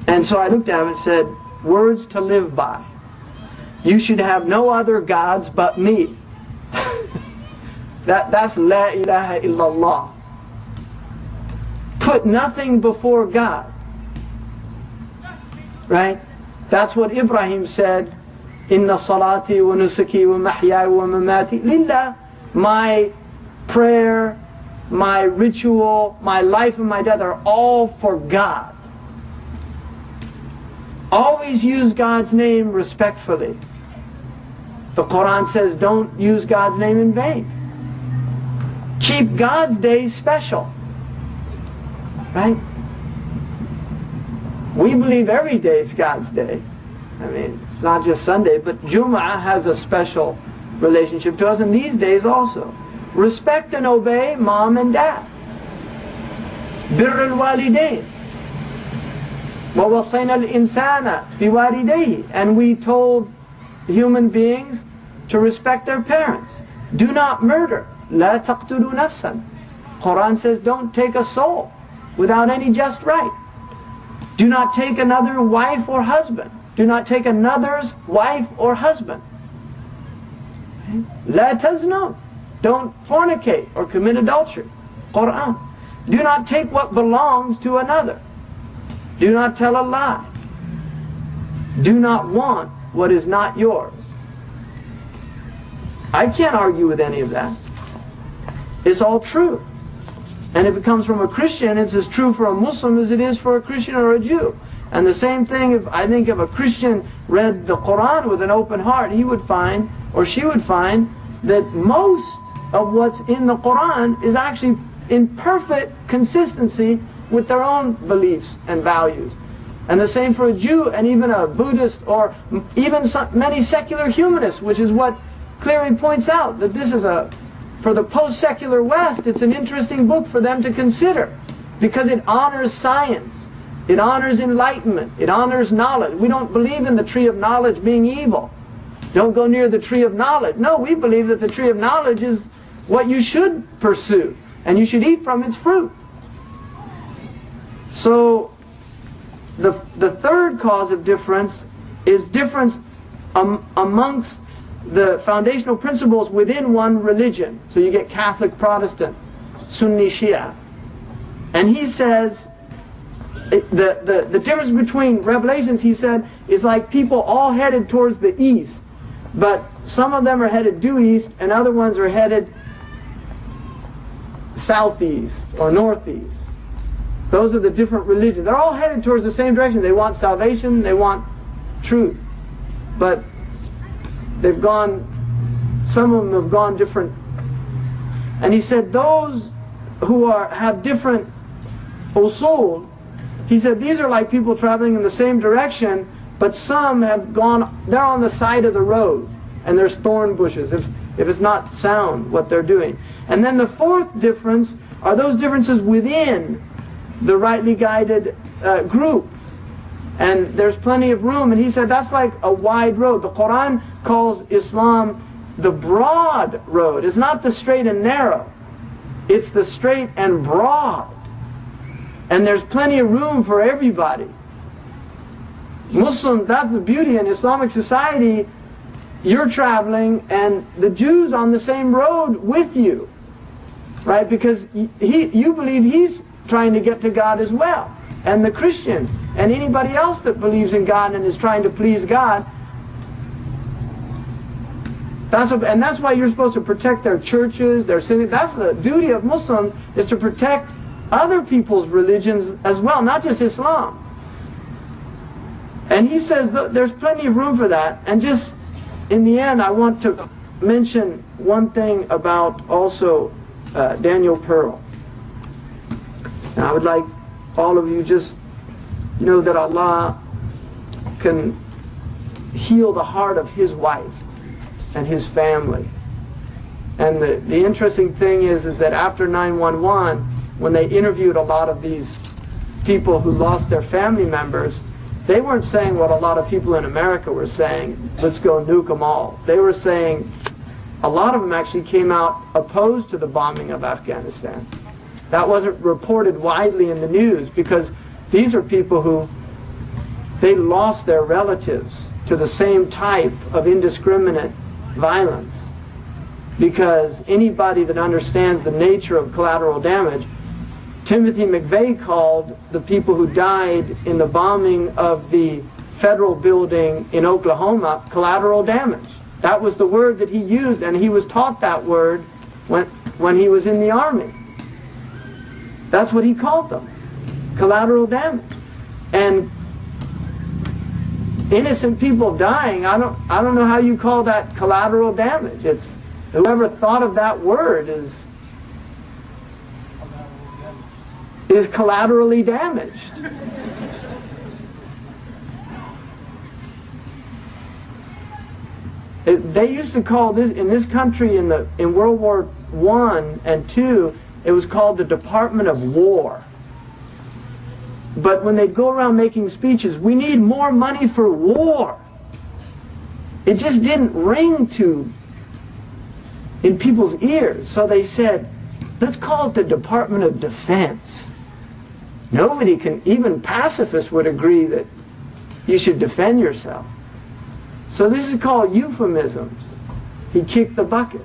And so I looked at him and said, words to live by. You should have no other gods but me. That's La ilaha illallah. Put nothing before God. Right? That's what Ibrahim said. Inna salati wa nusuki wa mahyaya wa mamati lillah. My prayer, my ritual, my life and my death are all for God. Always use God's name respectfully. The Quran says don't use God's name in vain. Keep God's day special. Right? We believe every day is God's day. I mean, it's not just Sunday, but Jum'ah has a special relationship to us, and these days also. Respect and obey mom and dad. Birr al-walidain. وَوَصَّيْنَا الْإِنسَانَ بِوَالِدَيْهِ. And we told human beings to respect their parents. Do not murder. لَا تَقْتُلُوا نَفْسًا. Quran says don't take a soul without any just right. Do not take another wife or husband. Do not take another's wife or husband. لَا تَزْنُوا. Don't fornicate or commit adultery. Quran. Do not take what belongs to another. Do not tell a lie. Do not want what is not yours. I can't argue with any of that. It's all true. And if it comes from a Christian, it's as true for a Muslim as it is for a Christian or a Jew. And the same thing, if a Christian read the Quran with an open heart, he would find, or she would find, that most of what's in the Quran is actually in perfect consistency with their own beliefs and values. And the same for a Jew and even a Buddhist or even many secular humanists, which is what clearly points out that this is for the post-secular West, it's an interesting book for them to consider because it honors science, it honors enlightenment, it honors knowledge. We don't believe in the tree of knowledge being evil. Don't go near the tree of knowledge. No, we believe that the tree of knowledge is what you should pursue and you should eat from its fruit. So the third cause of difference is difference amongst the foundational principles within one religion. So you get Catholic, Protestant, Sunni, Shia. And he says, the difference between Revelations, he said, is like people all headed towards the east. But some of them are headed due east, and other ones are headed southeast or northeast. Those are the different religions. They're all headed towards the same direction. They want salvation, they want truth. But they've gone, some of them have gone different. And he said those who have different usul, he said these are like people traveling in the same direction, but some have gone, they're on the side of the road, and there's thorn bushes, if it's not sound what they're doing. And then the fourth difference are those differences within the rightly guided group. And there's plenty of room, and he said that's like a wide road. The Quran calls Islam the broad road. It's not the straight and narrow. It's the straight and broad. And there's plenty of room for everybody. Muslim, that's the beauty in Islamic society. You're traveling and the Jew's on the same road with you. Right? Because you believe he's trying to get to God as well. And the Christian and anybody else that believes in God and is trying to please God. And that's why you're supposed to protect their churches, their cities. That's the duty of Muslims, is to protect other people's religions as well, not just Islam. And he says there's plenty of room for that. And just in the end, I want to mention one thing about also Daniel Pearl. Now, I would like all of you just know that Allah can heal the heart of his wife and his family. And the interesting thing is that after 9/11, when they interviewed a lot of these people who lost their family members, they weren't saying what a lot of people in America were saying, let's go nuke them all. They were saying, a lot of them actually came out opposed to the bombing of Afghanistan. That wasn't reported widely in the news because these are people who they lost their relatives to the same type of indiscriminate violence. Because anybody that understands the nature of collateral damage, Timothy McVeigh called the people who died in the bombing of the federal building in Oklahoma collateral damage. That was the word that he used, and he was taught that word when he was in the army. That's what he called them, collateral damage. And innocent people dying, I don't know how you call that collateral damage. It's whoever thought of that word is collaterally damaged. They used to call this, in this country in World War I and II, it was called the Department of War. But when they'd go around making speeches, we need more money for war. It just didn't ring in people's ears. So they said, let's call it the Department of Defense. Nobody can, even pacifists would agree that you should defend yourself. So this is called euphemisms. He kicked the bucket.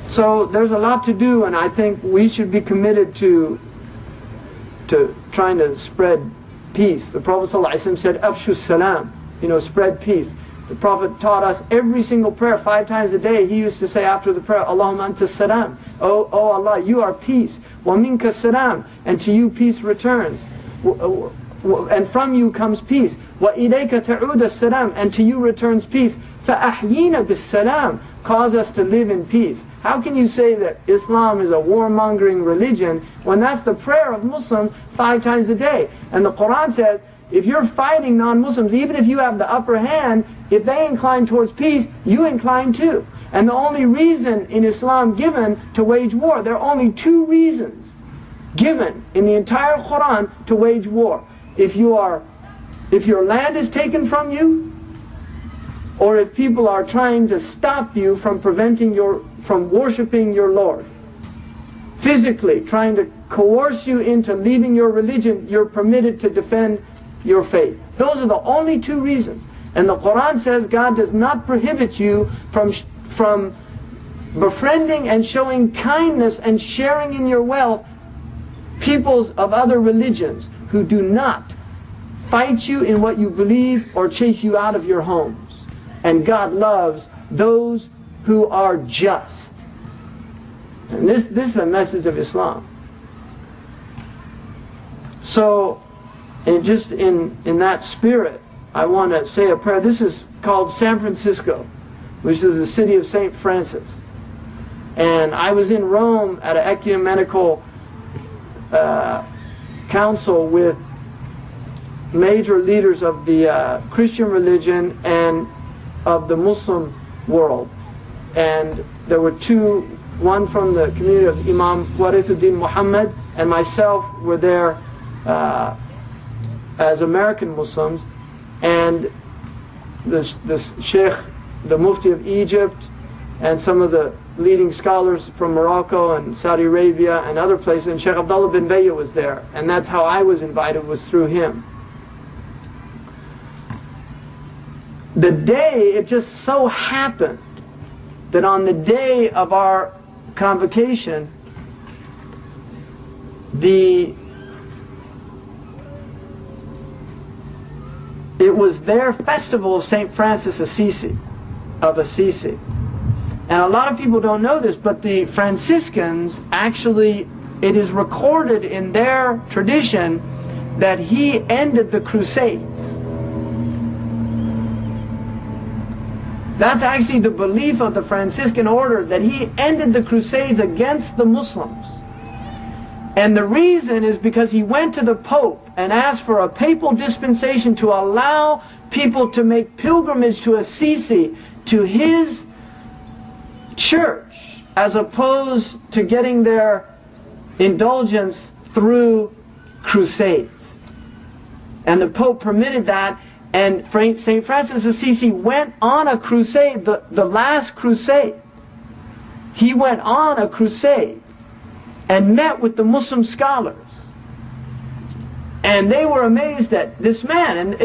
So there's a lot to do, and I think we should be committed to trying to spread peace. The Prophet ﷺ said, Afshu salam, spread peace. The Prophet taught us every single prayer 5 times a day. He used to say after the prayer, Allahumma anta salam. Oh Allah, you are peace. Wa minka salam. And to you peace returns. And from you comes peace. Wa ilayka ta'ud as-salam. And to you returns peace. Fa'ahyina bis-salam. Cause us to live in peace. How can you say that Islam is a warmongering religion when that's the prayer of Muslims 5 times a day? And the Quran says, if you're fighting non-Muslims, even if you have the upper hand, if they incline towards peace, you incline too. And the only reason in Islam given to wage war, there are only 2 reasons given in the entire Quran to wage war. If your land is taken from you, or if people are trying to stop you from from worshiping your Lord. Physically trying to coerce you into leaving your religion, you're permitted to defend your faith. Those are the only 2 reasons. And the Quran says God does not prohibit you from befriending and showing kindness and sharing in your wealth peoples of other religions who do not fight you in what you believe or chase you out of your homes. And God loves those who are just. And this is the message of Islam. So, just in that spirit, I want to say a prayer. This is called San Francisco, which is the city of St. Francis. And I was in Rome at an ecumenical council with major leaders of the Christian religion and of the Muslim world. And there were 2, one from the community of Imam Warithuddin Muhammad and myself were there as American Muslims, and the Sheikh, the Mufti of Egypt, and some of the leading scholars from Morocco and Saudi Arabia and other places, and Sheikh Abdullah bin Bayya was there, and that's how I was invited, was through him. The day, it just so happened that on the day of our convocation, it was their festival of St. Francis Assisi, And a lot of people don't know this, but the Franciscans actually, it is recorded in their tradition that he ended the Crusades. That's actually the belief of the Franciscan order, that he ended the Crusades against the Muslims. And the reason is because he went to the Pope and asked for a papal dispensation to allow people to make pilgrimage to Assisi, to his church, as opposed to getting their indulgence through crusades. And the Pope permitted that, and St. Francis Assisi went on a crusade, the last crusade. He went on a crusade. and met with the Muslim scholars. And they were amazed at this man. And